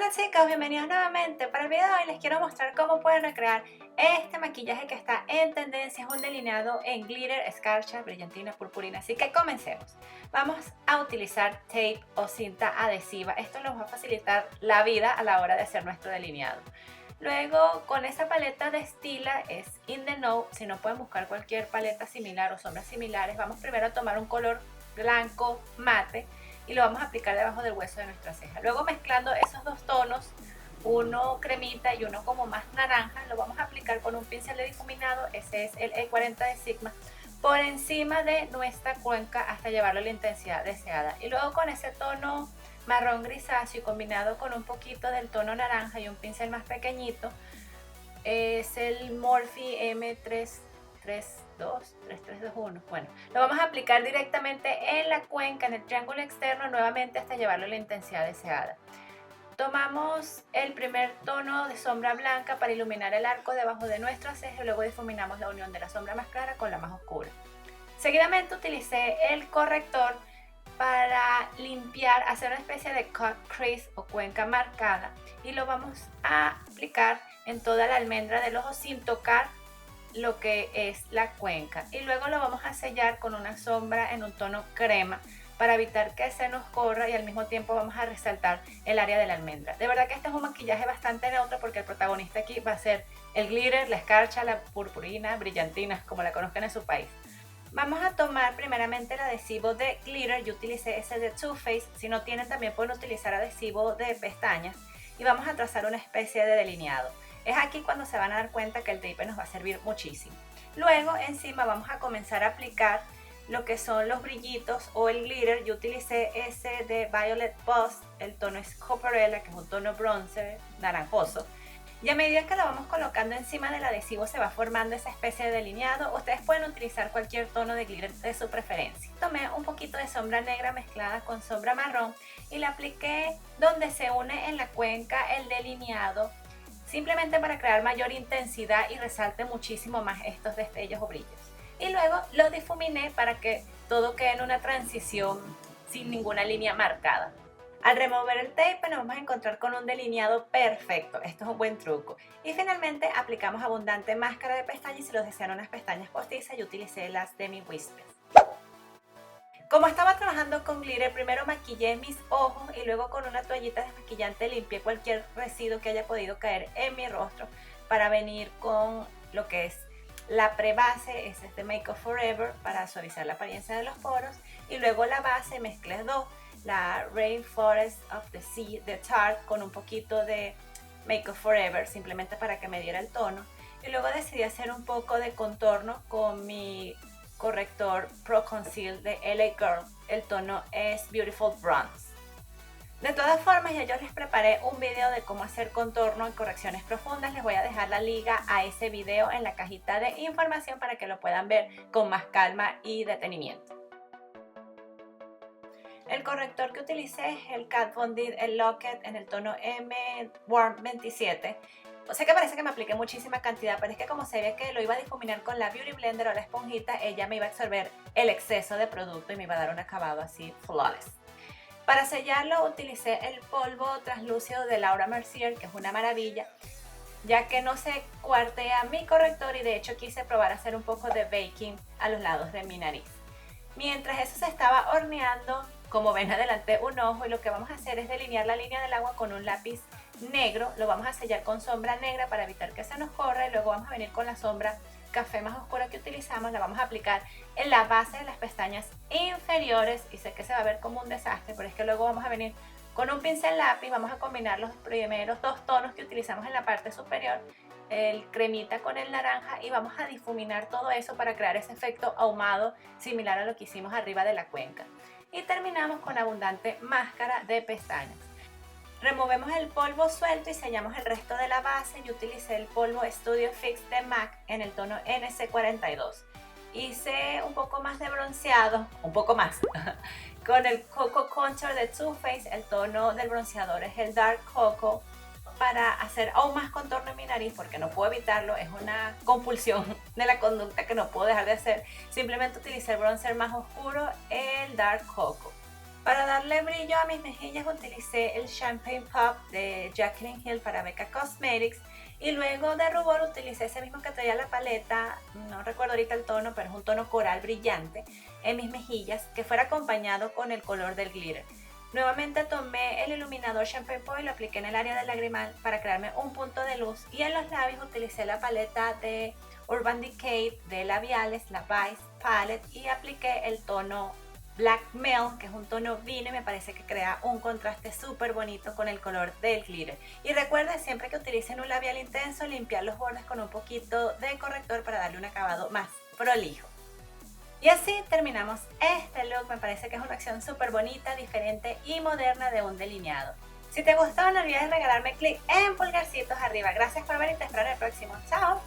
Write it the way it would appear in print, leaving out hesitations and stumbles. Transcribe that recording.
Hola chicos, bienvenidos nuevamente. Para el video de hoy les quiero mostrar cómo pueden recrear este maquillaje que está en tendencia. Es un delineado en glitter, escarcha, brillantina, purpurina. Así que comencemos. Vamos a utilizar tape o cinta adhesiva. Esto nos va a facilitar la vida a la hora de hacer nuestro delineado. Luego con esa paleta de Stila, es In The Know. Si no, pueden buscar cualquier paleta similar o sombras similares. Vamos primero a tomar un color blanco mate y lo vamos a aplicar debajo del hueso de nuestra ceja. Luego, mezclando esos dos tonos, uno cremita y uno como más naranja, lo vamos a aplicar con un pincel de difuminado. Ese es el E40 de Sigma, por encima de nuestra cuenca hasta llevarlo a la intensidad deseada. Y luego con ese tono marrón grisáceo y combinado con un poquito del tono naranja y un pincel más pequeñito, es el Morphe M3321. Bueno, lo vamos a aplicar directamente en la cuenca, en el triángulo externo, nuevamente hasta llevarlo a la intensidad deseada. Tomamos el primer tono de sombra blanca para iluminar el arco debajo de nuestra ceja y luego difuminamos la unión de la sombra más clara con la más oscura. Seguidamente utilicé el corrector para limpiar, hacer una especie de cut crease o cuenca marcada, y lo vamos a aplicar en toda la almendra del ojo sin tocar lo que es la cuenca, y luego lo vamos a sellar con una sombra en un tono crema para evitar que se nos corra, y al mismo tiempo vamos a resaltar el área de la almendra. De verdad que este es un maquillaje bastante neutro porque el protagonista aquí va a ser el glitter, la escarcha, la purpurina, brillantina, como la conozcan en su país. Vamos a tomar primeramente el adhesivo de glitter. Yo utilicé ese de Too Faced. Si no tienen, también pueden utilizar adhesivo de pestañas, y vamos a trazar una especie de delineado. Es aquí cuando se van a dar cuenta que el tape nos va a servir muchísimo. Luego encima vamos a comenzar a aplicar lo que son los brillitos o el glitter. Yo utilicé ese de Violet Bust, el tono es Copperella, que es un tono bronce naranjoso. Y a medida que lo vamos colocando encima del adhesivo se va formando esa especie de delineado. Ustedes pueden utilizar cualquier tono de glitter de su preferencia. Tomé un poquito de sombra negra mezclada con sombra marrón y la apliqué donde se une en la cuenca el delineado, simplemente para crear mayor intensidad y resalte muchísimo más estos destellos o brillos. Y luego lo difuminé para que todo quede en una transición sin ninguna línea marcada. Al remover el tape nos vamos a encontrar con un delineado perfecto. Esto es un buen truco. Y finalmente aplicamos abundante máscara de pestañas. Y si los desean unas pestañas postizas, yo utilicé las Demi Whispers. Como estaba trabajando con glitter, primero maquillé mis ojos y luego con una toallita desmaquillante limpié cualquier residuo que haya podido caer en mi rostro para venir con lo que es la prebase. Es de Make Up For Ever, para suavizar la apariencia de los poros. Y luego la base, mezclé dos, la Rainforest of the Sea de Tarte con un poquito de Make Up For Ever, simplemente para que me diera el tono. Y luego decidí hacer un poco de contorno con mi corrector Pro Conceal de LA Girl. El tono es Beautiful Bronze. De todas formas, ya yo les preparé un video de cómo hacer contorno y correcciones profundas. Les voy a dejar la liga a ese video en la cajita de información para que lo puedan ver con más calma y detenimiento. El corrector que utilicé es el Kat Von D, el Lock-It, en el tono M Warm 27. Sé que parece que me apliqué muchísima cantidad, pero es que como sabía que lo iba a difuminar con la Beauty Blender o la esponjita, ella me iba a absorber el exceso de producto y me iba a dar un acabado así flawless. Para sellarlo utilicé el polvo translúcido de Laura Mercier, que es una maravilla, ya que no se cuartea mi corrector, y de hecho quise probar a hacer un poco de baking a los lados de mi nariz. Mientras eso se estaba horneando, como ven, adelante un ojo, y lo que vamos a hacer es delinear la línea del agua con un lápiz negro. Lo vamos a sellar con sombra negra para evitar que se nos corra, y luego vamos a venir con la sombra café más oscura que utilizamos. La vamos a aplicar en la base de las pestañas inferiores, y sé que se va a ver como un desastre, pero es que luego vamos a venir con un pincel lápiz, vamos a combinar los primeros dos tonos que utilizamos en la parte superior, el cremita con el naranja, y vamos a difuminar todo eso para crear ese efecto ahumado similar a lo que hicimos arriba de la cuenca. Y terminamos con abundante máscara de pestañas. Removemos el polvo suelto y sellamos el resto de la base. Yo utilicé el polvo Studio Fix de MAC en el tono NC42. Hice un poco más de bronceado, un poco más, con el Cocoa Contour de Too Faced. El tono del bronceador es el Dark Cocoa, para hacer aún más contorno en mi nariz, porque no puedo evitarlo, es una compulsión de la conducta que no puedo dejar de hacer. Simplemente utilicé el bronzer más oscuro, el Dark Cocoa. Para darle brillo a mis mejillas utilicé el Champagne Pop de Jaclyn Hill para Becca Cosmetics y luego de rubor utilicé ese mismo que traía la paleta, no recuerdo ahorita el tono, pero es un tono coral brillante en mis mejillas que fuera acompañado con el color del glitter. Nuevamente tomé el iluminador Champagne Pop y lo apliqué en el área del lagrimal para crearme un punto de luz y en los labios utilicé la paleta de Urban Decay de labiales, la Vice Palette, y apliqué el tono Black Male, que es un tono vino y me parece que crea un contraste súper bonito con el color del glitter. Y recuerden siempre que utilicen un labial intenso, limpiar los bordes con un poquito de corrector para darle un acabado más prolijo. Y así terminamos este look, me parece que es una acción súper bonita, diferente y moderna de un delineado. Si te gustó no olvides regalarme clic en pulgarcitos arriba. Gracias por ver y te espero en el próximo. ¡Chao!